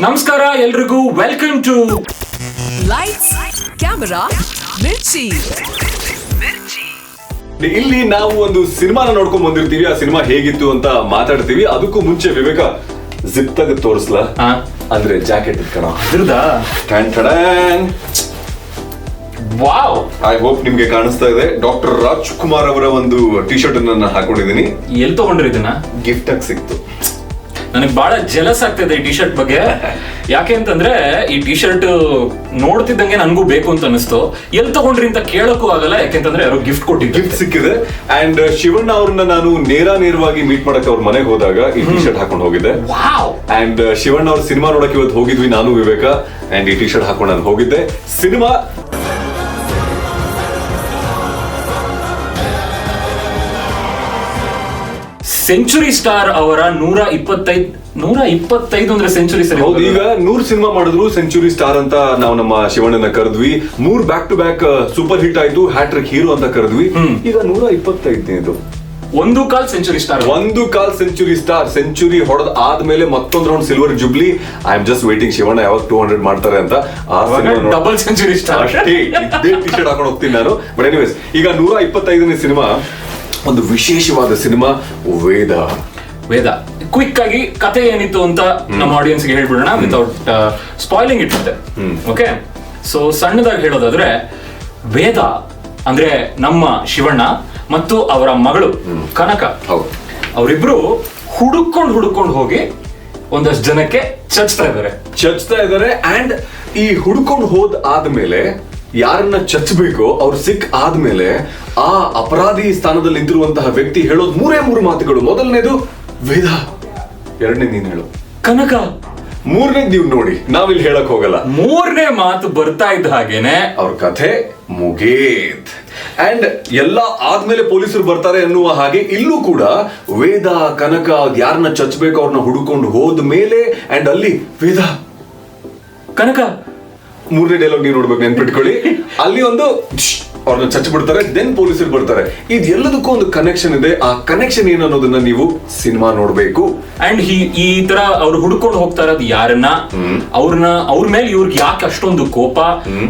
ನಮಸ್ಕಾರ ಎಲ್ರಿಗೂ, welcome to lights camera ಮಿರ್ಚಿ. ಇಲ್ಲಿ ನಾವು ಒಂದು ಸಿನಿಮಾನ ನೋಡ್ಕೊಂಡ್ ಬಂದಿರ್ತೀವಿ. ಆ ಸಿನಿಮಾ ಹೇಗಿತ್ತು ಅಂತ ಮಾತಾಡ್ತೀವಿ. ಅದಕ್ಕೂ ಮುಂಚೆ ವಿವೇಕ ಜಿಪ್ ತೆಗೆದು ತೋರಿಸ್ಲಾ? ಅಂದ್ರೆ ಜಾಕೆಟ್ ಇಟ್ಕೋಣ. ವಾವ್, ಐ ಹೋಪ್ ನಿಮ್ಗೆ ಕಾಣಿಸ್ತಾ ಇದೆ. ಡಾಕ್ಟರ್ ರಾಜ್ಕುಮಾರ್ ಅವರ ಒಂದು ಟಿ ಶರ್ಟ್ ಅನ್ನ ಹಾಕೊಂಡಿದೀನಿ. ಎಲ್ಲಿ ತಗೊಂಡ್ರಿ ಇದನ್ನ? ಗಿಫ್ಟ್ ಆಗಿ ಸಿಕ್ತು. ನನಗೆ ಬಹಳ ಜೆಲಸ್ ಆಗ್ತಿದೆ ಈ ಟಿ ಶರ್ಟ್ ಬಗ್ಗೆ. ಯಾಕೆ ಅಂತಂದ್ರೆ ಈ ಟಿ ಶರ್ಟ್ ನೋಡ್ತಿದ್ದಂಗೆ ನನ್ಗೂ ಬೇಕು ಅಂತ ಅನಿಸ್ತು. ಎಲ್ಲಿ ತಗೊಂಡ್ರಿ ಅಂತ ಕೇಳಕ್ಕೂ ಆಗಲ್ಲ, ಯಾಕೆಂತಂದ್ರೆ ಯಾರೋ ಗಿಫ್ಟ್ ಕೊಟ್ಟಿದ್ದು. ಗಿಫ್ಟ್ ಸಿಕ್ಕಿದೆ. ಅಂಡ್ ಶಿವಣ್ಣ ಅವ್ರನ್ನ ನಾನು ನೇರವಾಗಿ ಮೀಟ್ ಮಾಡಕ್ಕೆ ಅವ್ರ ಮನೆಗೆ ಹೋದಾಗ ಈ ಟಿ ಶರ್ಟ್ ಹಾಕೊಂಡು ಹೋಗಿದ್ದೆ. ಅಂಡ್ ಶಿವಣ್ಣ ಅವ್ರ ಸಿನಿಮಾ ನೋಡಕ್ಕೆ ಇವತ್ತು ಹೋಗಿದ್ವಿ ನಾನು ವಿವೇಕ. ಅಂಡ್ ಈ ಟಿ ಶರ್ಟ್ ಹಾಕೊಂಡು ನಾನು ಹೋಗಿದ್ದೆ. ಸಿನಿಮಾ ಸೆಂಚುರಿ ಸ್ಟಾರ್ ಅವರ 125 ಅಂದ್ರೆ ಸೆಂಚುರಿ ಸರಿ. ಹೌದು, ಈಗ 100 ಸಿನಿಮಾ ಮಾಡಿದ್ರು ಸೆಂಚುರಿ ಸ್ಟಾರ್ ಅಂತ ನಾವು ನಮ್ಮ ಶಿವಣ್ಣನ ಕರೆದ್ವಿ. 3 back to back super hit ಆಯ್ತು, ಹ್ಯಾಟ್ರಿಕ್ ಹೀರೋ ಅಂತ ಕರೆದ್ವಿ. ಈಗ 125 ಒಂದು ಕಾಲ್ ಸೆಂಚುರಿ ಸ್ಟಾರ್, ಸೆಂಚುರಿ ಹೊಡೆದ ಆದ್ಮೇಲೆ ಮತ್ತೊಂದು round silver jubilee. I am just waiting Shivanna ಯಾವಾಗ 200 ಮಾಡ್ತಾರೆ ಅಂತ. ಡಬಲ್ ಸೆಂಚುರಿ ಸ್ಟಾರ್ ಅಷ್ಟೇ ಇದೇ ಟಿ ಶರ್ಟ್ ಹಾಕೊಂಡು ಹೋಗ್ತೀನಿ ನಾನು. ಬಟ್ ಎನಿವೇಸ್, ಈಗ 125ನೇ ಸಿನಿಮಾ, ಒಂದು ವಿಶೇಷವಾದ ಸಿನಿಮಾ ವೇದ. ಕ್ವಿಕ್ ಆಗಿ ಕತೆ ಏನಿತ್ತು ಅಂತ ನಮ್ಮ ಆಡಿಯನ್ಸ್ ಗೆ ಹೇಳ್ಬಿಡೋಣ without spoiling it. Okay, so ಸಣ್ಣದಾಗಿ ಹೇಳೋದಾದ್ರೆ, ವೇದ ಅಂದ್ರೆ ನಮ್ಮ ಶಿವಣ್ಣ ಮತ್ತು ಅವರ ಮಗಳು ಕನಕ, ಅವರಿಬ್ರು ಹುಡುಕೊಂಡು ಹೋಗಿ ಒಂದಷ್ಟು ಜನಕ್ಕೆ ಚಚ್ತಾ ಇದ್ದಾರೆ. ಅಂಡ್ ಈ ಹುಡುಕೊಂಡು ಹೋದ್ ಆದ್ಮೇಲೆ ಯಾರನ್ನ ಚಚ್ಚಬೇಕೋ ಅವ್ರು ಸಿಕ್ ಆದ್ಮೇಲೆ ಆ ಅಪರಾಧಿ ಸ್ಥಾನದಲ್ಲಿ ಇದ್ದಿರುವಂತಹ ವ್ಯಕ್ತಿ ಹೇಳೋದು 3 ಮಾತುಗಳು. ಮೊದಲನೇದು ವೇದ, ಎರಡನೇ ನೀನ್ ಹೇಳು ಕನಕ, ಮೂರನೇ ನೀವು ನೋಡಿ, ನಾವಿಲ್ಲಿ ಹೇಳಕ್ ಹೋಗಲ್ಲ. 3ನೇ ಮಾತು ಬರ್ತಾ ಇದ್ದ ಹಾಗೇನೆ ಅವ್ರ ಕಥೆ ಮುಗೇತ್. ಅಂಡ್ ಎಲ್ಲ ಆದ್ಮೇಲೆ ಪೊಲೀಸರು ಬರ್ತಾರೆ ಅನ್ನುವ ಹಾಗೆ ಇಲ್ಲೂ ಕೂಡ ವೇದ ಕನಕ ಯಾರನ್ನ ಚಚ್ಚಬೇಕು ಅವ್ರನ್ನ ಹುಡುಕೊಂಡು ಹೋದ ಮೇಲೆ ಅಂಡ್ ಅಲ್ಲಿ ವೇದ ಕನಕ 3ನೇ ಡೈಲಾಗ್ ನೀವು ನೋಡ್ಬೇಕು, ನೆನ್ಪಿಟ್ಕೊಳ್ಳಿ. ಅಲ್ಲಿ ಒಂದು ಅವ್ರನ್ನ ಚಚ್ಚ ಬಿಡ್ತಾರೆ, ದೆನ್ ಪೊಲೀಸರು ಬರ್ತಾರೆ. ಇದೆಲ್ಲದಕ್ಕೂ ಒಂದು ಕನೆಕ್ಷನ್ ಇದೆ. ಆ ಕನೆಕ್ಷನ್ ಏನು ಅನ್ನೋದನ್ನ ನೀವು ಸಿನಿಮಾ ನೋಡ್ಬೇಕು. ಅಂಡ್ ಈ ತರ ಅವ್ರು ಹುಡ್ಕೊಂಡು ಹೋಗ್ತಾ ಇರೋದು ಯಾರನ್ನ, ಅವ್ರ ಮೇಲೆ ಇವ್ರಿಗೆ ಯಾಕೆ ಅಷ್ಟೊಂದು ಕೋಪ,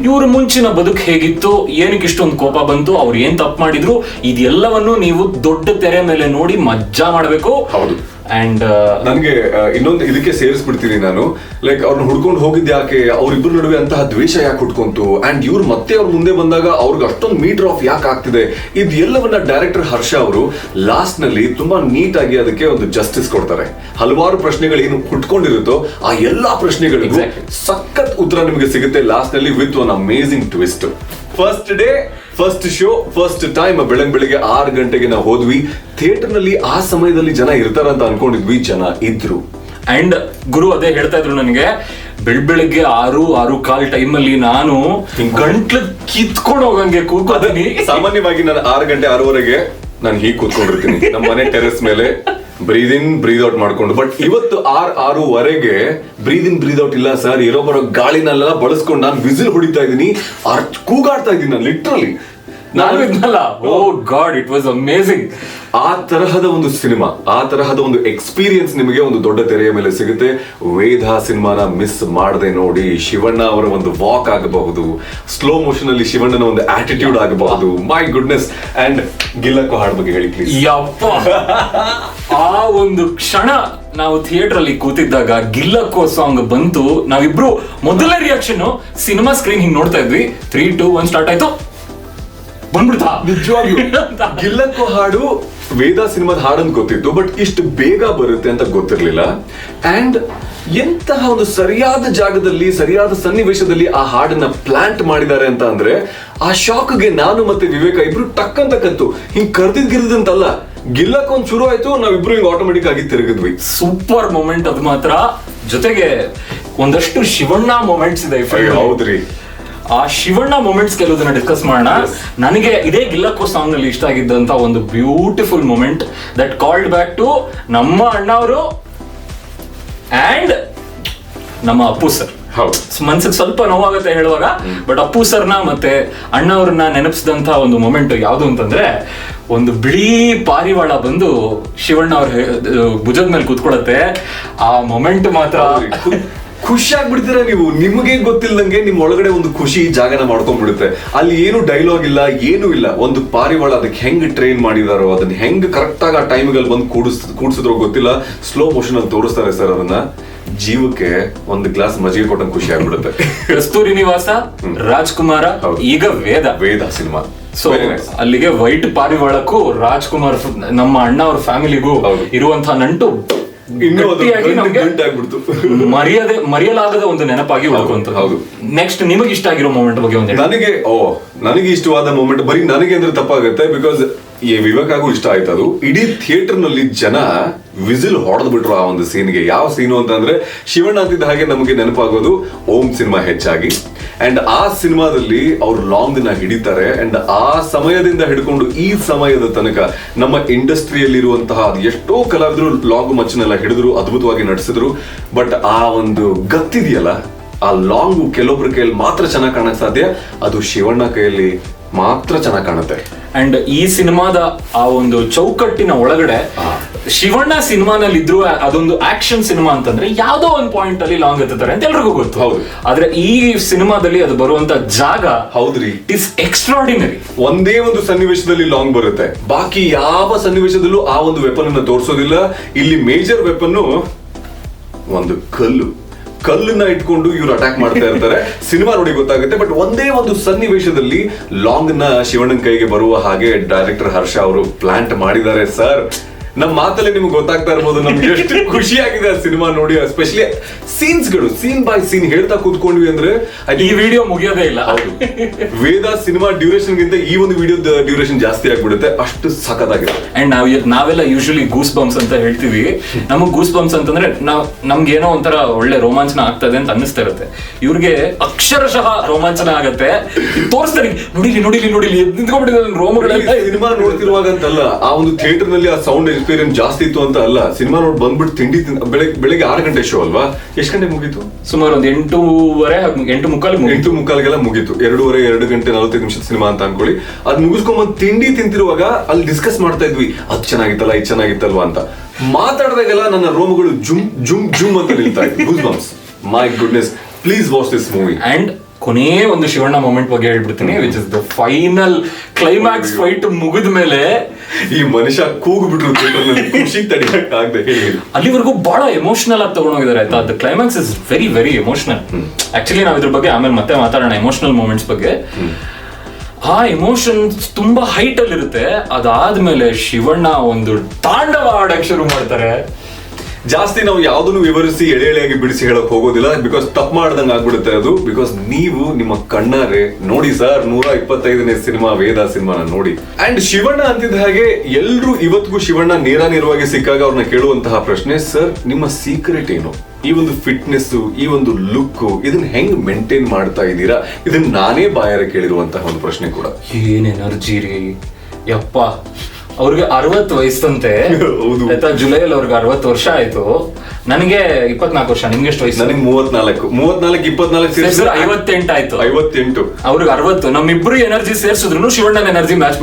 ಇವ್ರ ಮುಂಚಿನ ಬದುಕು ಹೇಗಿತ್ತು, ಏನಕ್ಕೆ ಇಷ್ಟೊಂದು ಕೋಪ ಬಂತು, ಅವ್ರು ಏನ್ ತಪ್ಪು ಮಾಡಿದ್ರು, ಇದೆಲ್ಲವನ್ನು ನೀವು ದೊಡ್ಡ ತೆರೆ ಮೇಲೆ ನೋಡಿ ಮಜ್ಜಾ ಮಾಡ್ಬೇಕು. ಹೌದು. ಅಂಡ್ ನನ್ಗೆ ಇನ್ನೊಂದು ಇದಕ್ಕೆ ಸೇರಿಸ್ಬಿಡ್ತೀನಿ ನಾನು. ಲೈಕ್ ಅವ್ರನ್ನ ಹುಡ್ಕೊಂಡು ಹೋಗಿದ್ ಯಾಕೆ, ಅವ್ರಿಬ್ರು ನಡುವೆ ಅಂತಹ ದ್ವೇಷ ಯಾಕೆ ಹುಡ್ಕೊಂತು, ಅಂಡ್ ಇವ್ರು ಮತ್ತೆ ಅವ್ರ ಮುಂದೆ ಬಂದಾಗ ಅವ್ರಿಗೆ ಅಷ್ಟೊಂದು ಮೀಟರ್ ಆಫ್ ಯಾಕೆ ಆಗ್ತಿದೆ, ಇದೆಲ್ಲವನ್ನ ಡೈರೆಕ್ಟರ್ ಹರ್ಷ ಅವರು ಲಾಸ್ಟ್ ನಲ್ಲಿ ತುಂಬಾ ನೀಟ್ ಆಗಿ ಅದಕ್ಕೆ ಒಂದು ಜಸ್ಟಿಸ್ ಕೊಡ್ತಾರೆ. ಹಲವಾರು ಪ್ರಶ್ನೆಗಳೇನು ಹುಟ್ಕೊಂಡಿರುತ್ತೋ ಆ ಎಲ್ಲಾ ಪ್ರಶ್ನೆಗಳಿಗೂ ಸಖತ್ ಉತ್ತರ ನಿಮಗೆ ಸಿಗುತ್ತೆ ಲಾಸ್ಟ್ ನಲ್ಲಿ with one amazing twist. First day, first show, first time ಬೆಳಗ್ಗೆ 6 ಗಂಟೆಗೆ ನಾವು ಹೋದ್ವಿ. ಥಿಯೇಟರ್ ನಲ್ಲಿ ಆ ಸಮಯದಲ್ಲಿ ಜನ ಇರ್ತಾರಂತ ಅನ್ಕೊಂಡಿದ್ವಿ, ಜನ ಇದ್ರು. ಅಂಡ್ ಗುರು ಅದೇ ಹೇಳ್ತಾ ಇದ್ರು ನನಗೆ, ಬೆಳಗ್ಗೆ 6-6:15 ಟೈಮಲ್ಲಿ ನಾನು ಗಂಟ್ಲು ಕಿತ್ಕೊಂಡು ಹೋಗಂಗೆ ಕೂತ್ಕೋತೀನಿ. ಸಾಮಾನ್ಯವಾಗಿ ನಾನು 6 ಗಂಟೆ 6:30 ನಾನು ಹೀಗೆ ಕೂತ್ಕೊಂಡಿರ್ತೀನಿ ನಮ್ಮ ಮನೆ ಟೆರೆಸ್ ಮೇಲೆ, ಬ್ರೀದ್ ಇನ್ ಬ್ರೀದ್ ಔಟ್ ಮಾಡ್ಕೊಂಡು. ಬಟ್ ಇವತ್ತು 6:30 ಬ್ರೀದ್ ಇನ್ ಬ್ರೀದ್ ಔಟ್ ಇಲ್ಲ ಸರ್, ಇರೋ ಬರೋ ಗಾಳಿನೆಲ್ಲ ಬಳಸ್ಕೊಂಡು ನಾನು ವಿಸಿಲ್ ಹೊಡಿತಾ ಇದ್ದೀನಿ, ಕೂಗಾಡ್ತಾ ಇದ್ದೀನಿ ನಾನು ಲಿಟ್ರಲಿ. ನಾನು ಇದ್ನಲ್ಲ, ಓ ಗಾಡ್, ಇಟ್ ವಾಸ್ ಅಮೇಜಿಂಗ್. ಆ ತರಹದ ಒಂದು ಸಿನಿಮಾ, ಆ ತರಹದ ಒಂದು ಎಕ್ಸ್ಪೀರಿಯನ್ಸ್ ನಿಮಗೆ ಒಂದು ದೊಡ್ಡ ತೆರೆಯ ಮೇಲೆ ಸಿಗುತ್ತೆ. ವೇದ ಸಿನಿಮಾನ ಮಿಸ್ ಮಾಡದೆ ನೋಡಿ. ಶಿವಣ್ಣ ಅವರ ಒಂದು ವಾಕ್ ಆಗಬಹುದು, ಸ್ಲೋ ಮೋಷನ್ ಅಲ್ಲಿ ಶಿವಣ್ಣನ ಒಂದು ಆಟಿಟ್ಯೂಡ್ ಆಗಬಹುದು. ಮೈ ಗುಡ್ನೆಸ್. ಅಂಡ್ ಗಿಲ್ಲಕ್ಕೋ ಹಾಡ್ ಬಗ್ಗೆ ಹೇಳಿ ಪ್ಲೀಸ್. ಯಪ್ಪ, ಆ ಒಂದು ಕ್ಷಣ ನಾವು ಥಿಯೇಟರ್ ಅಲ್ಲಿ ಕೂತಿದ್ದಾಗ ಗಿಲ್ಲಕ್ಕೋ ಸಾಂಗ್ ಬಂತು. ನಾವಿಬ್ರು ಮೊದಲ ರಿಯಾಕ್ಷನ್ ಸಿನಿಮಾ ಸ್ಕ್ರೀನ್ ಹಿಂಗ್ ನೋಡ್ತಾ ಇದ್ವಿ. 3, 2, 1 ಸ್ಟಾರ್ಟ್ ಆಯ್ತು, ಬಂದ್ಬಿಡ್ತಾ. ನಿಜವಾಗಿಯೂ ಗಿಲ್ಲಕ್ಕೋ ಹಾಡು ವೇದ ಸಿನಿಮಾದ ಹಾಡಂತ ಗೊತ್ತಿತ್ತು, ಬಟ್ ಇಷ್ಟು ಬೇಗ ಬರುತ್ತೆ ಅಂತ ಗೊತ್ತಿರ್ಲಿಲ್ಲ. ಅಂಡ್ ಎಂತಹ ಒಂದು ಸರಿಯಾದ ಜಾಗದಲ್ಲಿ, ಸರಿಯಾದ ಸನ್ನಿವೇಶದಲ್ಲಿ ಆ ಹಾಡನ್ನ ಪ್ಲಾಂಟ್ ಮಾಡಿದ್ದಾರೆ ಅಂತ ಅಂದ್ರೆ, ಆ ಶಾಕ್ಗೆ ನಾನು ಮತ್ತೆ ವಿವೇಕ ಇಬ್ರು ಟಕ್ ಅಂತ ಕತ್ತು. ಹಿಂಗ್ ಕರ್ದಿದ್ಗಿರಿದಂತಲ್ಲ, ಗಿಲ್ಲಕ್ಕೊಂದ್ ಶುರು ಆಯ್ತು, ನಾವಿಬ್ರು ಹಿಂಗ್ ಆಟೋಮೆಟಿಕ್ ಆಗಿ ತಿರುಗಿದ್ವಿ. ಸೂಪರ್ ಮೊಮೆಂಟ್ ಅದು ಮಾತ್ರ. ಜೊತೆಗೆ ಒಂದಷ್ಟು ಶಿವಣ್ಣ ಮೊಮೆಂಟ್ಸ್ ಇದೆ. ಹೌದ್ರಿ, ಆ ಶಿವಣ್ಣ ಮೊಮೆಂಟ್ಸ್ ಕೆಲವುದನ್ನ ಡಿಸ್ಕಸ್ ಮಾಡೋಣ. ನನಗೆ ಇದೇ ಗಿಲ್ಲಕ್ಕೋ ಸಾಂಗ್ ನಲ್ಲಿ ಇಷ್ಟ ಆಗಿದ್ದಂತ ಒಂದು beautiful moment that called back to ನಮ್ಮ ಅಣ್ಣ ಅವರು ಅಂಡ್ ನಮ್ಮ ಅಪ್ಪು ಸರ್. ಮನ್ಸಿಗೆ ಸ್ವಲ್ಪ ನೋವಾಗುತ್ತೆ ಹೇಳುವಾಗ, ಬಟ್ ಅಪ್ಪು ಸರ್ನ ಮತ್ತೆ ಅಣ್ಣ ಅವ್ರನ್ನ ನೆನಪಿಸಿದಂತ ಒಂದು ಮೊಮೆಂಟ್ ಯಾವ್ದು ಅಂತಂದ್ರೆ, ಒಂದು ಬಿಳಿ ಪಾರಿವಾಳ ಬಂದು ಶಿವಣ್ಣ ಅವ್ರ ಭುಜದ ಮೇಲೆ ಕೂತ್ಕೊಳ್ಳುತ್ತೆ. ಆ ಮೊಮೆಂಟ್ ಮಾತ್ರ ಖುಷಿ ಆಗ್ಬಿಡ್ತೀರಾ ನೀವು, ನಿಮಗೆ ಗೊತ್ತಿಲ್ಲದಂಗೆ ನಿಮ್ ಒಳಗಡೆ ಒಂದು ಖುಷಿ ಜಾಗನ ಮಾಡ್ಕೊಂಡ್ಬಿಡುತ್ತೆ. ಅಲ್ಲಿ ಏನು ಡೈಲಾಗ್ ಇಲ್ಲ, ಏನು ಇಲ್ಲ. ಒಂದು ಪಾರಿವಾಳ ಅದಕ್ಕೆ ಹೆಂಗ್ ಟ್ರೈನ್ ಮಾಡಿದಾರೋ, ಅದನ್ನ ಹೆಂಗ್ ಕರೆಕ್ಟ್ ಆಗಿ ಆ ಟೈಮ್ಗಳಲ್ಲಿ ಬಂದು ಕೂಡಿಸಿದ್ರೋ ಗೊತ್ತಿಲ್ಲ, ಸ್ಲೋ ಮೋಷನ್ ಅಲ್ಲಿ ತೋರಿಸ್ತಾರೆ ಸರ್. ಅದನ್ನ ಜೀವಕ್ಕೆ ಒಂದು ಗ್ಲಾಸ್ ಮಜ್ಜಿಗೆ ಕೊಟ್ಟಂಗೆ ಖುಷಿ ಆಗ್ಬಿಡುತ್ತೆ. ಕಸ್ತೂರಿ ನಿವಾಸ, ರಾಜ್ಕುಮಾರ, ಈಗ ವೇದ ಸಿನಿಮಾ. ಸೊ ಅಲ್ಲಿಗೆ ವೈಟ್ ಪಾರಿವಾಳಕ್ಕೂ ರಾಜ್ಕುಮಾರ್ ನಮ್ಮ ಅಣ್ಣ ಅವ್ರ ಫ್ಯಾಮಿಲಿಗೂ ಇರುವಂತಹ ನಂಟು ಮರೆಯಲಾಗದ ಒಂದು ನೆನಪಾಗಿ ಉಳ್ಕೊಂತ. ಹೌದು. ನೆಕ್ಸ್ಟ್ ನಿಮಗೆ ಇಷ್ಟ ಆಗಿರೋ ಮೂಮೆಂಟ್ ಬಗ್ಗೆ ಒಂದು ನನಗೆ ಇಷ್ಟವಾದ ಮೂಮೆಂಟ್ ಬರೀ ನನಗೆ ಅಂದ್ರೆ ತಪ್ಪಾಗುತ್ತೆ, ಬಿಕಾಸ್ ಈ ವಿವೇಕಾಗೂ ಇಷ್ಟ ಆಯ್ತು. ಅದು ಇಡೀ ಥಿಯೇಟರ್ ನಲ್ಲಿ ಜನ ವಿಸಿಲ್ ಹೊಡೆದ್ ಬಿಟ್ರು ಆ ಒಂದು ಸೀನ್ಗೆ. ಯಾವ ಸೀನು ಅಂತ ಅಂದ್ರೆ ಶಿವಣ್ಣ ಅಂತಿದ್ದ ಹಾಗೆ ನಮಗೆ ನೆನಪಾಗೋದು ಓಂ ಸಿನಿಮಾ ಹೆಚ್ಚಾಗಿ. ಅಂಡ್ ಆ ಸಿನಿಮಾದಲ್ಲಿ ಅವ್ರು ಲಾಂಗ್ ದಿನ ಹಿಡಿತಾರೆ. ಅಂಡ್ ಆ ಸಮಯದಿಂದ ಹಿಡ್ಕೊಂಡು ಈ ಸಮಯದ ತನಕ ನಮ್ಮ ಇಂಡಸ್ಟ್ರಿಯಲ್ಲಿರುವಂತಹ ಎಷ್ಟೋ ಕಲಾವಿದರು ಲಾಂಗ್ ಮಚ್ಚನೆಲ್ಲ ಹಿಡಿದ್ರು, ಅದ್ಭುತವಾಗಿ ನಡೆಸಿದ್ರು. ಬಟ್ ಆ ಒಂದು ಗತ್ತಿದೆಯಲ್ಲ, ಆ ಲಾಂಗು ಕೆಲವೊಬ್ಬರ ಕೈಯಲ್ಲಿ ಮಾತ್ರ ಚೆನ್ನಾಗಿ ಕಾಣಕ್ ಸಾಧ್ಯ, ಅದು ಶಿವಣ್ಣ ಕೈಯಲ್ಲಿ ಮಾತ್ರ ಚೆನ್ನಾಗಿ ಕಾಣುತ್ತೆ. ಅಂಡ್ ಈ ಸಿನಿಮಾದ ಆ ಒಂದು ಚೌಕಟ್ಟಿನ ಒಳಗಡೆ ಶಿವಣ್ಣ ಸಿನಿಮಾನಲ್ಲಿ ಇದ್ರು ಅದೊಂದು ಆಕ್ಷನ್ ಸಿನಿಮಾ ಅಂತಂದ್ರೆ ಯಾವ್ದೋ ಒಂದು ಪಾಯಿಂಟ್ ಅಲ್ಲಿ ಲಾಂಗ್ ಎತ್ತಾರೆ ಅಂತ ಎಲ್ರಿಗೂ ಗೊತ್ತು. ಹೌದು. ಆದ್ರೆ ಈ ಸಿನಿಮಾದಲ್ಲಿ ಅದು ಬರುವಂತ ಜಾಗ ಹೌದ್ರಿ, ಇಟ್ ಇಸ್ ಎಕ್ಸ್ಟ್ರಾರ್ಡಿನರಿ. ಒಂದೇ ಒಂದು ಸನ್ನಿವೇಶದಲ್ಲಿ ಲಾಂಗ್ ಬರುತ್ತೆ, ಬಾಕಿ ಯಾವ ಸನ್ನಿವೇಶದಲ್ಲೂ ಆ ಒಂದು ವೆಪನ್ ಅನ್ನ ತೋರಿಸೋದಿಲ್ಲ. ಇಲ್ಲಿ ಮೇಜರ್ ವೆಪನ್ ಒಂದು ಕಲ್ಲನ್ನ ಇಟ್ಕೊಂಡು ಇವ್ರು ಅಟ್ಯಾಕ್ ಮಾಡ್ತಾ ಇರ್ತಾರೆ. ಸಿನಿಮಾ ನೋಡಿ ಗೊತ್ತಾಗುತ್ತೆ. ಬಟ್ ಒಂದೇ ಒಂದು ಸನ್ನಿವೇಶದಲ್ಲಿ ಲಾಂಗ್ ನ ಶಿವಣ್ಣನ ಕೈಗೆ ಬರುವ ಹಾಗೆ ಡೈರೆಕ್ಟರ್ ಹರ್ಷ ಅವರು ಪ್ಲಾಂಟ್ ಮಾಡಿದ್ದಾರೆ ಸರ್. ನಮ್ಮ ಮಾತಲ್ಲಿ ನಿಮ್ಗೆ ಗೊತ್ತಾಗ್ತಾ ಇರ್ಬೋದು ನಮ್ಗೆ ಎಷ್ಟು ಖುಷಿ ಆಗಿದೆ ಆ ಸಿನಿಮಾ ನೋಡಿ. ಎಸ್ಪೆಷಲಿ ಸೀನ್ಸ್ಗಳು, ಸೀನ್ ಬೈ ಸೀನ್ ಹೇಳ್ತಾ ಕೂತ್ಕೊಂಡ್ವಿ ಅಂದ್ರೆ ಈ ವಿಡಿಯೋ ಮುಗಿಯೋದೇ ಇಲ್ಲ. ವೇದ ಸಿನಿಮಾ ಡ್ಯೂರೇಷನ್ ಗಿಂತ ಈ ಒಂದು ವಿಡಿಯೋ ಡ್ಯೂರೇಷನ್ ಜಾಸ್ತಿ ಆಗ್ಬಿಡುತ್ತೆ, ಅಷ್ಟು ಸಖತ್ತಾಗಿದೆ. ಅಂಡ್ ನಾವೆಲ್ಲ ಯೂಶಲಿ ಗೂಸ್ ಬಂಪ್ಸ್ ಅಂತ ಹೇಳ್ತೀವಿ. ನಮಗ್ ಗೂಸ್ ಬಂಪ್ಸ್ ಅಂತಂದ್ರೆ ನಮ್ಗೇನೋ ಒಂಥರ ಒಳ್ಳೆ ರೋಮಾಂಚನ ಆಗ್ತದೆ ಅಂತ ಅನ್ನಿಸ್ತಾ ಇರುತ್ತೆ. ಇವ್ರಿಗೆ ಅಕ್ಷರಶಃ ರೋಮಾಂಚನ ಆಗತ್ತೆ. ತೋರಿಸ್ತಾರೆ, ನೋಡಿಲಿ ನಿಂತ್ಕೊಂಡ್ಬಿಟ್ಟಿದ್ದಾರೆ ರೋಮಗಳೆಲ್ಲ. ಸಿನಿಮಾ ನೋಡ್ತಿರುವಾಗ ಅಂತಲ್ಲ, ಆ ಒಂದು ಥಿಯೇಟರ್ ನಲ್ಲಿ ಆ ಸೌಂಡ್ ಎಕ್ಸ್ಪೀರಿಯನ್ಸ್ ಜಾಸ್ತಿ ಇತ್ತು ಅಂತ ಅಲ್ಲ. ಸಿನಿಮಾ ನೋಡಿ ಬಂದ್ಬಿಟ್ಟು ತಿಂಡಿ ಬೆಳಗ್ಗೆ 6 ಗಂಟೆ ಶೋ ಅಲ್ವಾ, ಎಷ್ಟು ಗಂಟೆ ಮುಗೀತು? ಸುಮಾರು ಒಂದು 8:45 ಮುಗೀತು. 2 ಗಂಟೆ 45 ನಿಮಿಷದ ಸಿನಿಮಾ ಅಂತ ಅನ್ಕೊಳ್ಳಿ. ಅದ್ ಮುಗಿಸ್ಕೊಂಡ್ ತಿಂಡಿ ತಿಂತಿರುವಾಗ ಅಲ್ಲಿ ಡಿಸ್ಕಸ್ ಮಾಡ್ತಾ ಇದ್ವಿ, ಅದ್ ಚೆನ್ನಾಗಿತ್ತಲ್ಲ ಇದು ಚೆನ್ನಾಗಿತ್ತಲ್ವಾ ಅಂತ. ಮಾತಾಡಿದಾಗೆಲ್ಲ ನನ್ನ ರೋಮಗಳು ಜುಮ್ ಜುಮ್ ಜುಮ್ ಅಂತ ನಿಲ್ತಾ ಇತ್ತು. My goodness, please watch this movie. And ಕೊನೆ ಒಂದು ಶಿವಣ್ಣ ಮೂಮೆಂಟ್ ಬಗ್ಗೆ ಹೇಳ್ಬಿಡ್ತೀನಿ, which is the final climax fight ಮುಗಿದ ಮೇಲೆ ಈ ಮನುಷ್ಯ ಕೂಗ್ಬಿಟ್ರು ಖುಷಿ ತಡಿಯಕ್ಕಾಗದೆ. ಅಲ್ಲಿವರೆಗೂ ಬಹಳ ಎಮೋಷನಲ್ ಆಗಿ ತಗೊಂಡೋಗಿದ್ದಾರೆ ಆಯ್ತಾ. The climax is very very emotional. Actually ನಾವ್ ಇದ್ರ ಬಗ್ಗೆ ಆಮೇಲೆ ಮತ್ತೆ ಮಾತಾಡೋಣ, ಎಮೋಷನಲ್ ಮೂಮೆಂಟ್ಸ್ ಬಗ್ಗೆ. ಆ ಎಮೋಷನ್ಸ್ ತುಂಬಾ ಹೈಟ್ ಅಲ್ಲಿ ಇರುತ್ತೆ. ಅದಾದ್ಮೇಲೆ ಶಿವಣ್ಣ ಒಂದು ತಾಂಡವ ಆಡಕ್ ಶುರು ಮಾಡ್ತಾರೆ. ಜಾಸ್ತಿ ನಾವು ಯಾವ್ದನ್ನು ವಿವರಿಸಿ ಎಳೆಯಾಗಿ ಬಿಡಿಸಿ ಹೇಳಕ್ ಹೋಗೋದಿಲ್ಲ, ಬಿಕಾಸ್ ತಪ್ಪು ಮಾಡ್ದಂಗೆ ಆಗ್ಬಿಡುತ್ತೆ ಅದು. ಬಿಕಾಸ್ ನೀವು ನಿಮ್ಮ ಕಣ್ಣಾರೆ ನೋಡಿ ಸರ್, 125ನೇ ಸಿನಿಮಾ ವೇದ ಸಿನಿಮಾನ ನೋಡಿ. ಅಂಡ್ ಶಿವಣ್ಣ ಅಂತಿದ್ದ ಹಾಗೆ ಎಲ್ರು ಇವತ್ತಿಗೂ ಶಿವಣ್ಣ ನೇರವಾಗಿ ಸಿಕ್ಕಾಗ ಅವ್ರನ್ನ ಕೇಳುವಂತಹ ಪ್ರಶ್ನೆ, ಸರ್ ನಿಮ್ಮ ಸೀಕ್ರೆಟ್ ಏನು? ಈ ಒಂದು ಫಿಟ್ನೆಸ್, ಈ ಒಂದು ಲುಕ್, ಇದನ್ನ ಹೆಂಗ್ ಮೇಂಟೈನ್ ಮಾಡ್ತಾ ಇದ್ದೀರಾ? ಇದನ್ನ ನಾನೇ ಬಾಯಾರೆ ಕೇಳಿರುವಂತಹ ಒಂದು ಪ್ರಶ್ನೆ ಕೂಡ. ಏನ್ ಎನರ್ಜಿ ರೀ ಯಪ್ಪ. ಅವ್ರಿಗೆ 60 ವಯಸ್ಸಂತೆ ಆಯ್ತಾ. ಜುಲೈಯಲ್ಲಿ ಅವ್ರಿಗೆ 60 ವರ್ಷ ಆಯ್ತು. ನನಗೆ 24 ವರ್ಷ. ನಿಮ್ಗೆ ಎಷ್ಟು ವಯಸ್ಸು? ನನಗೆ 34 ಸೇರಿಸಿದ್ರೆ 58 ಆಯ್ತು. 58. ಅವ್ರಿಗೆ 60. ನಮ್ಮಿಬ್ರು ಎನರ್ಜಿ ಸೇರ್ಸಿದ್ರು ಶಿವಣ್ಣನ ಎನರ್ಜಿ ಮ್ಯಾಚ್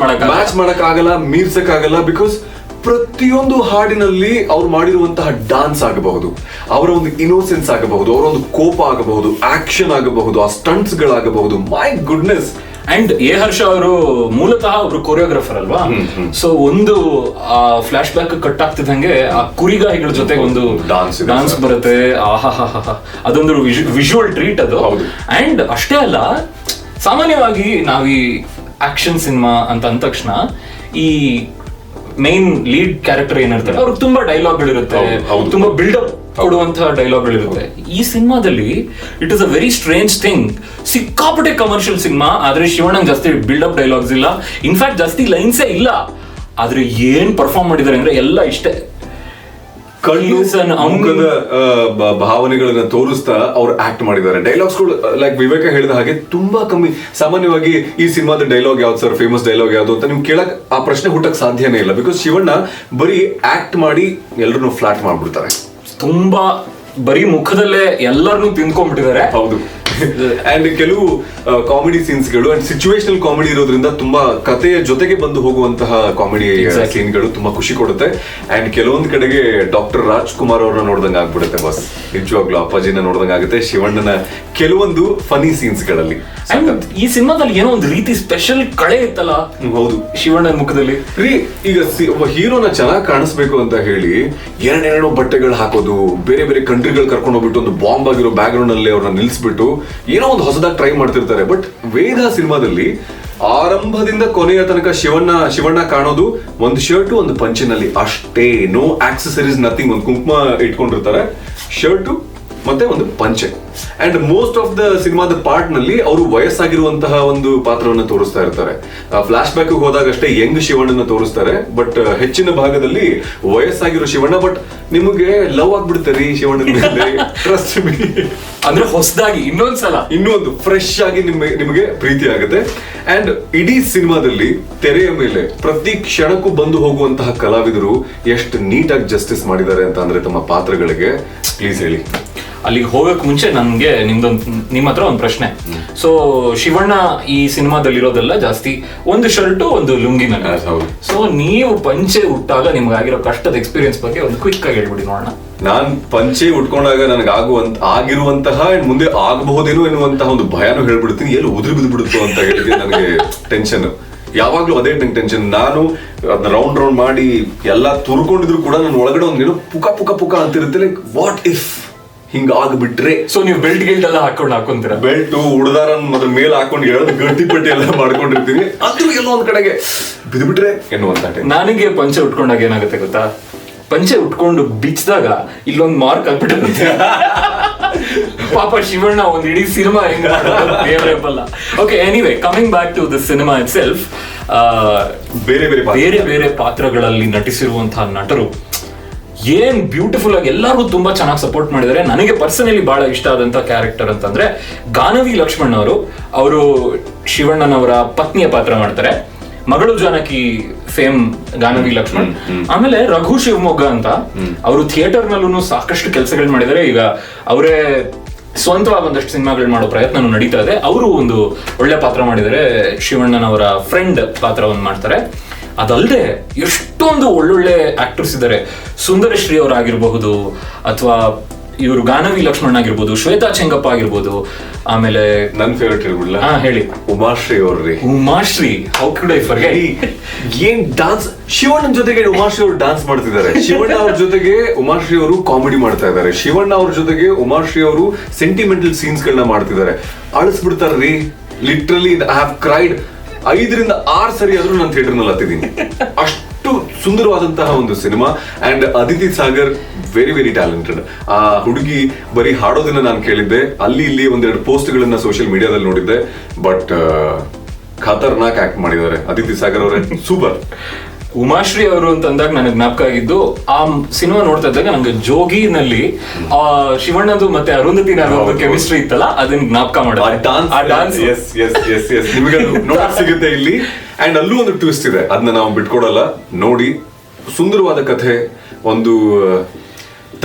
ಮಾಡಕ್ ಆಗಲ್ಲ, ಮೀರ್ಸಕ್ ಆಗಲ್ಲ. ಬಿಕಾಸ್ ಪ್ರತಿಯೊಂದು ಹಾಡಿನಲ್ಲಿ ಅವ್ರು ಮಾಡಿರುವಂತಹ ಡಾನ್ಸ್ ಆಗಬಹುದು, ಅವರ ಒಂದು ಇನ್ನೋಸೆನ್ಸ್ ಆಗಬಹುದು, ಅವರ ಒಂದು ಕೋಪ ಆಗಬಹುದು, ಆಕ್ಷನ್ ಆಗಬಹುದು, ಆ ಸ್ಟಂಟ್ಸ್ ಗಳಾಗಬಹುದು. My goodness. And a Harsha ಅವರು ಮೂಲತಃ ಒಬ್ರು ಕೊರಿಯೋಗ್ರಾಫರ್ ಅಲ್ವಾ. ಸೊ ಒಂದು ಫ್ಲಾಶ್ ಬ್ಯಾಕ್ ಕಟ್ ಆಗ್ತಿದ್ದಂಗೆ ಆ ಕುರಿಗಾಯಿಗಳ ಜೊತೆ ಒಂದು ಡಾನ್ಸ್ ಬರುತ್ತೆ. ಅದೊಂದು ವಿಜುವಲ್ ಟ್ರೀಟ್ ಅದು. ಅಂಡ್ ಅಷ್ಟೇ ಅಲ್ಲ, ಸಾಮಾನ್ಯವಾಗಿ ನಾವ್ ಈ ಆಕ್ಷನ್ ಸಿನಿಮಾ ಅಂತ ಅಂದ ತಕ್ಷಣ ಈ ಮೈನ್ ಲೀಡ್ ಕ್ಯಾರೆಕ್ಟರ್ ಏನಿರ್ತಾರೆ ಅವ್ರಿಗೆ ತುಂಬಾ ಡೈಲಾಗ್ಗಳಿರುತ್ತೆ, ತುಂಬಾ ಬಿಲ್ಡಪ್ ಕೊಡುವಂತಹ ಡೈಲಾಗ್ಗಳಿರುತ್ತೆ. ಈ ಸಿನಿಮಾದಲ್ಲಿ it is a very strange thing. ಸಿಕ್ಕಾಪಟ್ಟೆ ಕಮರ್ಷಿಯಲ್ ಸಿನಿಮಾ, ಆದ್ರೆ ಶಿವಣ್ಣಂಗ್ ಜಾಸ್ತಿ ಬಿಲ್ಡಪ್ ಡೈಲಾಗ್ಸ್ ಇಲ್ಲ, ಇನ್ಫ್ಯಾಕ್ಟ್ ಜಾಸ್ತಿ ಲೈನ್ಸೇ ಇಲ್ಲ. ಆದ್ರೆ ಏನ್ ಪರ್ಫಾರ್ಮ್ ಮಾಡಿದ್ದಾರೆ ಅಂದ್ರೆ ಎಲ್ಲ ಇಷ್ಟೇ. ಮುಖದ ಭಾವನೆಗಳನ್ನ ತೋರಿಸ್ತಾ ಅವ್ರು ಆಕ್ಟ್ ಮಾಡಿದ್ದಾರೆ. ಡೈಲಾಗ್ಸ್ಗಳು ಲೈಕ್ ವಿವೇಕ ಹೇಳಿದ ಹಾಗೆ ತುಂಬಾ ಕಮ್ಮಿ. ಸಾಮಾನ್ಯವಾಗಿ ಈ ಸಿನಿಮಾದ ಡೈಲಾಗ್ ಯಾವ್ದು ಸರ್, ಫೇಮಸ್ ಡೈಲಾಗ್ ಯಾವ್ದು ಅಂತ ನಿಮ್ಗೆ ಕೇಳಕ್ ಆ ಪ್ರಶ್ನೆ ಹುಟ್ಟಕ್ ಸಾಧ್ಯನೇ ಇಲ್ಲ. ಬಿಕಾಸ್ ಶಿವಣ್ಣ ಬರೀ ಆಕ್ಟ್ ಮಾಡಿ ಎಲ್ಲರನ್ನು ಫ್ಲಾಟ್ ಮಾಡ್ಬಿಡ್ತಾರೆ. ತುಂಬಾ ಬರೀ ಮುಖದಲ್ಲೇ ಎಲ್ಲರನ್ನೂ ತಿನ್ಕೊಂಡ್ಬಿಟ್ಟಿದ್ದಾರೆ. ಹೌದು. ಅಂಡ್ ಕೆಲವು ಕಾಮಿಡಿ ಸೀನ್ಸ್ಗಳು ಅಂಡ್ ಸಿಚುವೇಶನಲ್ ಕಾಮಿಡಿ ಇರೋದ್ರಿಂದ ತುಂಬಾ ಕಥೆಯ ಜೊತೆಗೆ ಬಂದು ಹೋಗುವಂತಹ ಕಾಮಿಡಿ ಸೀನ್ಗಳು ತುಂಬಾ ಖುಷಿ ಕೊಡುತ್ತೆ. ಅಂಡ್ ಕೆಲವೊಂದ್ ಕಡೆಗೆ ಡಾಕ್ಟರ್ ರಾಜ್ಕುಮಾರ್ ಅವ್ರನ್ನ ನೋಡ್ದಂಗ ಆಗ್ಬಿಡುತ್ತೆ ಬಸ್, ನಿಜವಾಗ್ಲೂ ಅಪ್ಪಾಜಿನ ನೋಡ್ದಂಗ ಆಗುತ್ತೆ ಶಿವಣ್ಣನ ಕೆಲವೊಂದು ಫನಿ ಸೀನ್ಸ್ ಗಳಲ್ಲಿ. ಈ ಸಿನಿಮಾದಲ್ಲಿ ಏನೋ ಒಂದು ರೀತಿ ಸ್ಪೆಷಲ್ ಕಳೆ ಇತ್ತಲ್ಲ. ಹೌದು, ಶಿವಣ್ಣನ ಮುಖದಲ್ಲಿ ಈಗ ಒಬ್ಬ ಹೀರೋನ ಚೆನ್ನಾಗಿ ಕಾಣಿಸ್ಬೇಕು ಅಂತ ಹೇಳಿ ಎರಡೆರಡು ಬಟ್ಟೆಗಳು ಹಾಕೋದು, ಬೇರೆ ಬೇರೆ ಕಂಟ್ರಿಗಳು ಕರ್ಕೊಂಡು ಹೋಗ್ಬಿಟ್ಟು ಒಂದು ಬಾಂಬ್ ಆಗಿರೋ ಬ್ಯಾಕ್ ಗ್ರೌಂಡ್ ಅಲ್ಲಿ ಅವ್ರನ್ನ ನಿಲ್ಸ್ಬಿಟ್ಟು ಏನೋ ಒಂದು ಹೊಸದಾಗಿ ಟ್ರೈ ಮಾಡ್ತಿರ್ತಾರೆ. ಬಟ್ ವೇದ ಸಿನಿಮಾದಲ್ಲಿ ಆರಂಭದಿಂದ ಕೊನೆಯ ತನಕ ಶಿವಣ್ಣ ಕಾಣೋದು ಒಂದು ಶರ್ಟು ಒಂದು ಪಂಚಿನಲ್ಲಿ ಅಷ್ಟೇ, ನೋ ಆಕ್ಸೆಸರೀಸ್, ನಥಿಂಗ್. ಒಂದು ಕುಂಕುಮ ಇಟ್ಕೊಂಡಿರ್ತಾರೆ, ಶರ್ಟು ಮತ್ತೆ ಒಂದು ಪಂಚೆ. ಅಂಡ್ ಮೋಸ್ಟ್ ಆಫ್ ದ ಸಿನಿಮಾದ ಪಾರ್ಟ್ ನಲ್ಲಿ ಅವರು ವಯಸ್ಸಾಗಿರುವಂತಹ ಒಂದು ಪಾತ್ರವನ್ನು ತೋರಿಸ್ತಾ ಇರ್ತಾರೆ. ಫ್ಲಾಶ್ ಬ್ಯಾಕ್ ಹೋದಾಗ ಅಷ್ಟೇ ಯಂಗ್ ಶಿವಣ್ಣನ ತೋರಿಸ್ತಾರೆ, ಬಟ್ ಹೆಚ್ಚಿನ ಭಾಗದಲ್ಲಿ ವಯಸ್ಸಾಗಿರೋ ಶಿವಣ್ಣ. ಬಟ್ ನಿಮಗೆ ಲವ್ ಆಗ್ಬಿಡ್ತಾರೆ ಈ ಶಿವಣ್ಣನ ಮೇಲೆ, ಟ್ರಸ್ಟ್ ಮೀ. ಅಂದ್ರೆ ಹೊಸದಾಗಿ ಇನ್ನೊಂದು ಫ್ರೆಶ್ ಆಗಿ ನಿಮಗೆ ಪ್ರೀತಿ ಆಗುತ್ತೆ. ಅಂಡ್ ಇಡೀ ಸಿನಿಮಾದಲ್ಲಿ ತೆರೆಯ ಮೇಲೆ ಪ್ರತಿ ಕ್ಷಣಕ್ಕೂ ಬಂದು ಹೋಗುವಂತಹ ಕಲಾವಿದರು ಎಷ್ಟು ನೀಟಾಗಿ ಜಸ್ಟಿಸ್ ಮಾಡಿದ್ದಾರೆ ಅಂತ ಅಂದ್ರೆ ತಮ್ಮ ಪಾತ್ರಗಳಿಗೆ. ಪ್ಲೀಸ್ ಹೇಳಿ. ಅಲ್ಲಿಗೆ ಹೋಗಕ್ ಮುಂಚೆ ನನ್ಗೆ ನಿಮ್ಮ ಹತ್ರ ಒಂದು ಪ್ರಶ್ನೆ. ಸೊ ಶಿವಣ್ಣ ಈ ಸಿನಿಮಾದಲ್ಲಿರೋದೆಲ್ಲ ಜಾಸ್ತಿ ಒಂದು ಶರ್ಟು ಒಂದು ಲುಂಗಿನ. ಸೊ ನೀವು ಪಂಚೆ ಉಟ್ಟಾಗ ನಿಮ್ಗೆ ಆಗಿರೋ ಕಷ್ಟದ ಎಕ್ಸ್ಪೀರಿಯನ್ಸ್ ಬಗ್ಗೆ ಒಂದು ಕ್ವಿಕ್ ಆಗಿ ಹೇಳ್ಬಿಡಿ ನೋಡೋಣ. ನಾನ್ ಪಂಚೆ ಉಟ್ಕೊಂಡಾಗ ನನಗೆ ಆಗಿರುವಂತಹ ಮುಂದೆ ಆಗಬಹುದೇನೋ ಎನ್ನುವಂತಹ ಒಂದು ಭಯನೂ ಹೇಳ್ಬಿಡ್ತೀನಿ. ಎಲ್ಲಿ ಉದುರಿ ಬಿದ್ದುಬಿಡುತ್ತೋ ಅಂತ ಹೇಳಿದ್ರೆ ನನಗೆ ಟೆನ್ಷನ್, ಯಾವಾಗ್ಲೂ ಅದೇ ನಂಗೆ ಟೆನ್ಷನ್. ನಾನು ಅದನ್ನ ರೌಂಡ್ ಮಾಡಿ ಎಲ್ಲ ತುರ್ಕೊಂಡಿದ್ರು ಕೂಡ ನನ್ನ ಒಳಗಡೆ ಒಂದೇನೋ ಪುಕ ಪುಕ ಪುಕ ಅಂತಿರುತ್ತೆ. ಲೈಕ್ ವಾಟ್ ಇಫ್ ಹಿಂಗ ಆಗ್ಬಿಟ್ರೆ. ಸೊ ನೀವು ಬೆಲ್ಟ್ ಗಿಲ್ಟ್ ಎಲ್ಲ ಹಾಕೊಂತೀರಾ? ಬೆಲ್ಟ್ ಉಡ್ದಾರನ್ ಅದ್ರ ಮೇಲೆ ಹಾಕೊಂಡು ಎಳೆದು ಗಟ್ಟಿ ಪಟ್ಟಿ ಎಲ್ಲ ಮಾಡ್ಕೊಂಡಿರ್ತೀನಿ. ಅದು ಎಲ್ಲೋ ಒಂದ್ ಕಡೆಗೆ ಬಿದ್ಬಿಟ್ರೆ ಎನ್ನುವಂತ. ನನಗೆ ಪಂಚೆ ಉಟ್ಕೊಂಡಾಗ ಏನಾಗುತ್ತೆ ಗೊತ್ತಾ, ಪಂಚೆ ಉಟ್ಕೊಂಡು ಬಿಚ್ಚಿದಾಗ ಇಲ್ಲೊಂದು ಮಾರ್ಕ್ ಆಗ್ಬಿಟ್ಟಿರುತ್ತೆ. ಪಾಪ ಶಿವಣ್ಣ ಒಂದ್ ಇಡೀ ಸಿನಿಮಾ ಹೆಂಗಲ್ಲ. Okay, anyway coming back to the cinema itself, ಬೇರೆ ಬೇರೆ ಪಾತ್ರಗಳಲ್ಲಿ ನಟಿಸಿರುವಂತಹ ನಟರು ಏನ್ ಬ್ಯೂಟಿಫುಲ್ ಆಗಿ ಎಲ್ಲರಿಗೂ ತುಂಬಾ ಚೆನ್ನಾಗಿ ಸಪೋರ್ಟ್ ಮಾಡಿದ್ದಾರೆ. ನನಗೆ ಪರ್ಸನಲಿ ಬಹಳ ಇಷ್ಟ ಆದಂತ ಕ್ಯಾರೆಕ್ಟರ್ ಅಂತಂದ್ರೆ ಗಾನವಿ ಲಕ್ಷ್ಮಣ್ ಅವರು ಶಿವಣ್ಣನವರ ಪತ್ನಿಯ ಪಾತ್ರ ಮಾಡ್ತಾರೆ. ಮಗಳು ಜಾನಕಿ ಫೇಮ್ ಗಾನವಿ ಲಕ್ಷ್ಮಣ್. ಆಮೇಲೆ ರಘು ಶಿವಮೊಗ್ಗ ಅಂತ ಅವರು ಥಿಯೇಟರ್ ನಲ್ಲೂ ಸಾಕಷ್ಟು ಕೆಲಸಗಳು ಮಾಡಿದ್ದಾರೆ. ಈಗ ಅವರೇ ಸ್ವಂತವಾಗಿ ಒಂದಷ್ಟು ಸಿನಿಮಾಗಳು ಮಾಡೋ ಪ್ರಯತ್ನ ನಡೀತಾ ಇದೆ. ಅವರು ಒಂದು ಒಳ್ಳೆ ಪಾತ್ರ ಮಾಡಿದ್ದಾರೆ, ಶಿವಣ್ಣನವರ ಫ್ರೆಂಡ್ ಪಾತ್ರವನ್ನು ಮಾಡ್ತಾರೆ. ಅದಲ್ಲದೆ ಎಷ್ಟೊಂದು ಒಳ್ಳೊಳ್ಳೆ ಆಕ್ಟರ್ಸ್ ಇದ್ದಾರೆ. ಸುಂದರಶ್ರೀ ಅವರಾಗಿರ್ಬಹುದು, ಅಥವಾ ಇವರು ಗಾನವಿ ಲಕ್ಷ್ಮಣ್ ಆಗಿರ್ಬೋದು, ಶ್ವೇತಾ ಚೆಂಗಪ್ಪ ಆಗಿರ್ಬೋದು. ಆಮೇಲೆ ನನ್ ಫೇವರೇಟ್ ಹೇಳ್ಬಿಡ್ಲ, ಹೇಳಿ. ಉಮಾಶ್ರೀ ಅವ್ರಿ. Umashree, how could I forget. ಏನ್ ಡಾನ್ಸ್! ಶಿವಣ್ಣನ ಜೊತೆಗೆ ಉಮಾಶ್ರೀ ಅವರು ಡಾನ್ಸ್ ಮಾಡ್ತಿದ್ದಾರೆ. ಶಿವಣ್ಣ ಅವ್ರ ಜೊತೆಗೆ ಉಮಾಶ್ರೀ ಅವರು ಕಾಮಿಡಿ ಮಾಡ್ತಾ ಇದ್ದಾರೆ. ಶಿವಣ್ಣ ಅವ್ರ ಜೊತೆಗೆ ಉಮಾಶ್ರೀ ಅವರು ಸೆಂಟಿಮೆಂಟಲ್ ಸೀನ್ಸ್ ಗಳನ್ನ ಮಾಡ್ತಿದ್ದಾರೆ. ಅಳಿಸ್ಬಿಡ್ತಾರ್ರಿ, ಲಿಟ್ರಲಿ ಐ ಹ್ಯಾವ್ ಕ್ರೈಡ್ 5 ರಿಂದ 6 ಸರಿ ಆದ್ರೂ ನಾನು ಥಿಯೇಟರ್ ನಲ್ಲಿ ಹತ್ತಿದ್ದೀನಿ. ಅಷ್ಟು ಸುಂದರವಾದಂತಹ ಒಂದು cinema. And Aditi Sagar very very talented. ಆ ಹುಡುಗಿ ಬರೀ ಹಾಡೋದನ್ನ ನಾನು ಕೇಳಿದ್ದೆ, ಅಲ್ಲಿ ಇಲ್ಲಿ ಒಂದೆರಡು ಪೋಸ್ಟ್ ಗಳನ್ನ ಸೋಷಿಯಲ್ ಮೀಡಿಯಾದಲ್ಲಿ ನೋಡಿದ್ದೆ. ಬಟ್ ಖತರ್ನಾಕ್ ಆಕ್ಟ್ ಮಾಡಿದ್ದಾರೆ ಅದಿತಿ ಸಾಗರ್ ಅವರೇ, ಸೂಪರ್. ಉಮಾಶ್ರೀ ಅವರು ಅಂತಂದಾಗ ನನಗೆ ಜ್ಞಾಪಕ ಆಗಿದ್ದು, ಆ ಸಿನಿಮಾ ನೋಡ್ತಾ ಇದ್ದಾಗ ನಂಗೆ ಜೋಗಿನಲ್ಲಿ ಶಿವಣ್ಣದು ಮತ್ತೆ ಅರುಂಧತಿ ನಾಗರದು ಕೆಮಿಸ್ಟ್ರಿ ಇತ್ತಲ್ಲ, ಅದನ್ನ ಜ್ಞಾಪಕ ಮಾಡಿದೆ. ನಿಮಗೆ ನೋಡಕ್ ಸಿಗುತ್ತೆ ಇಲ್ಲಿ. ಅಂಡ್ ಅಲ್ಲೂ ಒಂದು ಟ್ವಿಸ್ಟ್ ಇದೆ, ಅದನ್ನ ನಾವು ಬಿಟ್ಕೊಡಲ್ಲ. ನೋಡಿ, ಸುಂದರವಾದ ಕಥೆ, ಒಂದು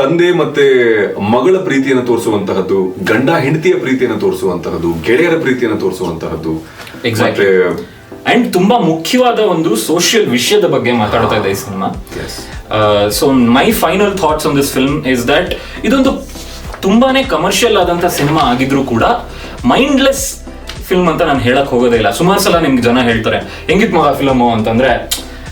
ತಂದೆ ಮತ್ತೆ ಮಗಳ ಪ್ರೀತಿಯನ್ನು ತೋರಿಸುವಂತಹದ್ದು, ಗಂಡ ಹೆಂಡತಿಯ ಪ್ರೀತಿಯನ್ನು ತೋರಿಸುವಂತಹದ್ದು, ಗೆಳೆಯರ ಪ್ರೀತಿಯನ್ನು ತೋರಿಸುವಂತಹದ್ದು. ಎಕ್ಸಾಕ್ಟ್ಲಿ. ಅಂಡ್ ತುಂಬಾ ಮುಖ್ಯವಾದ ಒಂದು ಸೋಷಿಯಲ್ ವಿಷಯದ ಬಗ್ಗೆ ಮಾತಾಡ್ತಾ ಇದೆ ಈ cinema. So my final thoughts on this film is that ಇದೊಂದು ತುಂಬಾನೇ ಕಮರ್ಷಿಯಲ್ ಆದಂತ ಸಿನಿಮಾ ಆಗಿದ್ರು ಕೂಡ ಮೈಂಡ್ಲೆಸ್ ಫಿಲ್ಮ್ ಅಂತ ನಾನು ಹೇಳಕ್ ಹೋಗೋದೇ ಇಲ್ಲ. ಸುಮಾರು ಸಲ ನಿಮ್ಗೆ ಜನ ಹೇಳ್ತಾರೆ, ಹೆಂಗಿತ್ ಮಗ ಫಿಲಮು ಅಂತಂದ್ರೆ,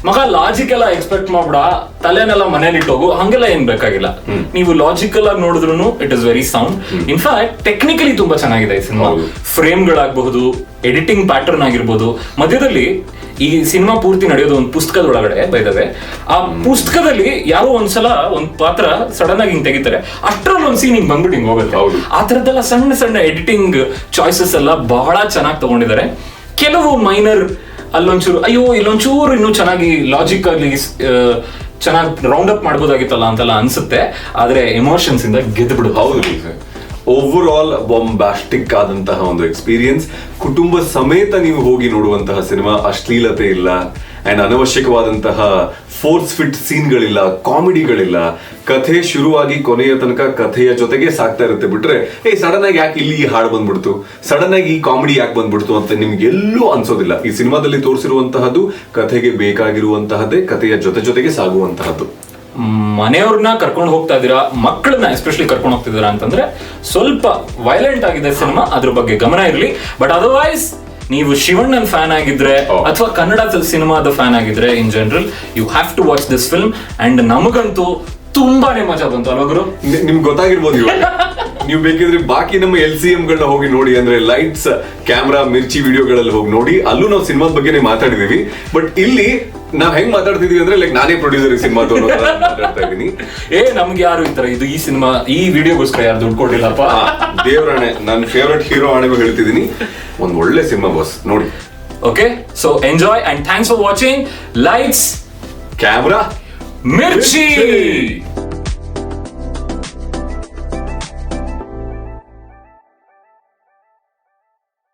ಮಗ ಲಾಜಿಕ್ ಎಲ್ಲ ಎಕ್ಸ್ಪೆಕ್ಟ್ ಮಾಡ್ಬಿಡ, ತಲೆನೆಲ್ಲ ಮನೇಲಿ ಇಟ್ಟೋಗು, ಹಂಗೆಲ್ಲ ಏನ್ ಬೇಕಾಗಿಲ್ಲ. ನೀವು ಲಾಜಿಕಲ್ ಆಗಿ ನೋಡಿದ್ರು it is very sound. In fact technically ತುಂಬಾ ಚೆನ್ನಾಗಿದೆ ಈ ಸಿನಿಮಾ. ಫ್ರೇಮ್ಗಳಾಗಬಹುದು, ಎಡಿಟಿಂಗ್ ಪ್ಯಾಟರ್ನ್ ಆಗಿರ್ಬೋದು. ಮಧ್ಯದಲ್ಲಿ ಈ ಸಿನಿಮಾ ಪೂರ್ತಿ ನಡೆಯೋದು ಒಂದು ಪುಸ್ತಕದೊಳಗಡೆ ಬೈದವೆ. ಆ ಪುಸ್ತಕದಲ್ಲಿ ಯಾರೋ ಒಂದ್ಸಲ ಒಂದ್ ಪಾತ್ರ ಸಡನ್ ಆಗಿ ಹಿಂಗ್ ತೆಗಿತಾರೆ, ಅಷ್ಟ್ರಲ್ಲಿ ಒಂದ್ ಸೀನ್ ಹಿಂಗ್ ಬಂದ್ಬಿಟ್ಟು ಹಿಂಗ್ ಹೋಗುತ್ತೆ. ಆ ತರದ್ದೆಲ್ಲ ಸಣ್ಣ ಸಣ್ಣ ಎಡಿಟಿಂಗ್ ಚಾಯ್ಸಸ್ ಎಲ್ಲ ಬಹಳ ಚೆನ್ನಾಗಿ ತಗೊಂಡಿದ್ದಾರೆ. ಕೆಲವು ಮೈನರ್ ಅಲ್ಲೊಂಚೂರು ಅಯ್ಯೋ ಇಲ್ಲೊಂಚೂರು ಇನ್ನೂ ಚೆನ್ನಾಗಿ ಲಾಜಿಕ್ ಆಗಿ ಚೆನ್ನಾಗಿ ರೌಂಡ್ ಅಪ್ ಮಾಡ್ಬೋದಾಗಿತ್ತಲ್ಲ ಅಂತೆಲ್ಲ ಅನ್ಸುತ್ತೆ. ಆದ್ರೆ ಎಮೋಷನ್ಸ್ ಇಂದ ಗೆದ್ದು ಬಿಡು. ಹೌದು, ಓವರ್ ಆಲ್ ಬಾಂಬಾಸ್ಟಿಕ್ ಆದಂತಹ ಒಂದು ಎಕ್ಸ್ಪೀರಿಯನ್ಸ್. ಕುಟುಂಬ ಸಮೇತ ನೀವು ಹೋಗಿ ನೋಡುವಂತಹ ಸಿನಿಮಾ. ಅಶ್ಲೀಲತೆ ಇಲ್ಲ ಅಂಡ್ ಅನವಶ್ಯಕವಾದಂತಹ ಫೋರ್ಸ್ ಫಿಟ್ ಸೀನ್ಗಳಿಲ್ಲ, ಕಾಮಿಡಿಗಳಿಲ್ಲ. ಕಥೆ ಶುರುವಾಗಿ ಕೊನೆಯ ತನಕ ಕಥೆಯ ಜೊತೆಗೆ ಸಾಕ್ತಾ ಇರುತ್ತೆ ಬಿಟ್ರೆ ಸಡನ್ ಆಗಿ ಯಾಕೆ ಇಲ್ಲಿ ಈ ಹಾಡು ಬಂದ್ಬಿಡ್ತು, ಸಡನ್ ಆಗಿ ಈ ಕಾಮಿಡಿ ಯಾಕೆ ಬಂದ್ಬಿಡ್ತು ಅಂತ ನಿಮ್ಗೆ ಎಲ್ಲೂ ಅನ್ಸೋದಿಲ್ಲ. ಈ ಸಿನಿಮಾದಲ್ಲಿ ತೋರಿಸಿರುವಂತಹದ್ದು ಕಥೆಗೆ ಬೇಕಾಗಿರುವಂತಹದ್ದೇ, ಕಥೆಯ ಜೊತೆಗೆ ಸಾಗುವಂತಹದ್ದು. ಮನೆಯವ್ರನ್ನ ಕರ್ಕೊಂಡು ಹೋಗ್ತಾ ಇದೀರಾ, ಮಕ್ಕಳನ್ನ ಎಸ್ಪೆಷಲಿ ಕರ್ಕೊಂಡು ಹೋಗ್ತಿದ್ದೀರಾ ಅಂತಂದ್ರೆ ಸ್ವಲ್ಪ ವೈಲೆಂಟ್ ಆಗಿದೆ ಸಿನಿಮಾ, ಅದ್ರ ಬಗ್ಗೆ ಗಮನ ಇರಲಿ. ಬಟ್ ಅದರ್ವೈಸ್ ನೀವು ಶಿವಣ್ಣನ್ ಫ್ಯಾನ್ ಆಗಿದ್ರೆ ಅಥವಾ ಕನ್ನಡ ಸಿನಿಮಾದ ಫ್ಯಾನ್ ಆಗಿದ್ರೆ in general you have to watch this film. And ನಮಗಂತೂ ತುಂಬಾನೇ ಮಜಾ ಬಂತು ಅಲ್ವಾ ಗುರು? ನಿಮ್ಗೆ ಗೊತ್ತಾಗಿರ್ಬೋದು ಇವಾಗ. ನೀವು ಬೇಕಿದ್ರೆ ಬಾಕಿ ನಮ್ಮ LCM ಗಳನ್ನ ಹೋಗಿ ನೋಡಿ, ಅಂದ್ರೆ ಲೈಟ್ಸ್, ಕ್ಯಾಮ್ರಾ, ಮಿರ್ಚಿ ವಿಡಿಯೋಗಳಲ್ಲಿ ಹೋಗಿ ನೋಡಿ. ಅಲ್ಲೂ ನಾವು ಸಿನಿಮಾದ ಬಗ್ಗೆನೇ ಮಾತಾಡಿದೀವಿ. ಬಟ್ ಇಲ್ಲಿ ನಾವ್ ಹೆಂಗ್ ಮಾತಾಡ್ತಿದೀವಿ ಅಂದ್ರೆ ಲೈಕ್ ನಾನೇ ಪ್ರೊಡ್ಯೂಸರ್ ಈ ಸಿನಿಮಾದ ಮಾತಾಡ್ತಾ ಇದ್ದೀನಿ. ನಮ್ಗೆ ಯಾರು ಈ ತರ ಈ ಸಿನಿಮಾ ಈ ವಿಡಿಯೋಗೋಸ್ಕರ ಯಾರು ದುಡ್ಡು ಕೊಟ್ಟಿಲ್ಲಪ್ಪ. ದೇವರಾಣೆ, ನನ್ನ ಫೇವ್ರೆಟ್ ಹೀರೋ ಆಣೆಗೂ ಹೇಳ್ತಿದ್ದೀನಿ, ಒಂದ್ ಒಳ್ಳೆ ಸಿನಿಮಾ ಬಾಸ್, ನೋಡಿ. Okay, so enjoy and thanks for watching lights, camera, mirchi.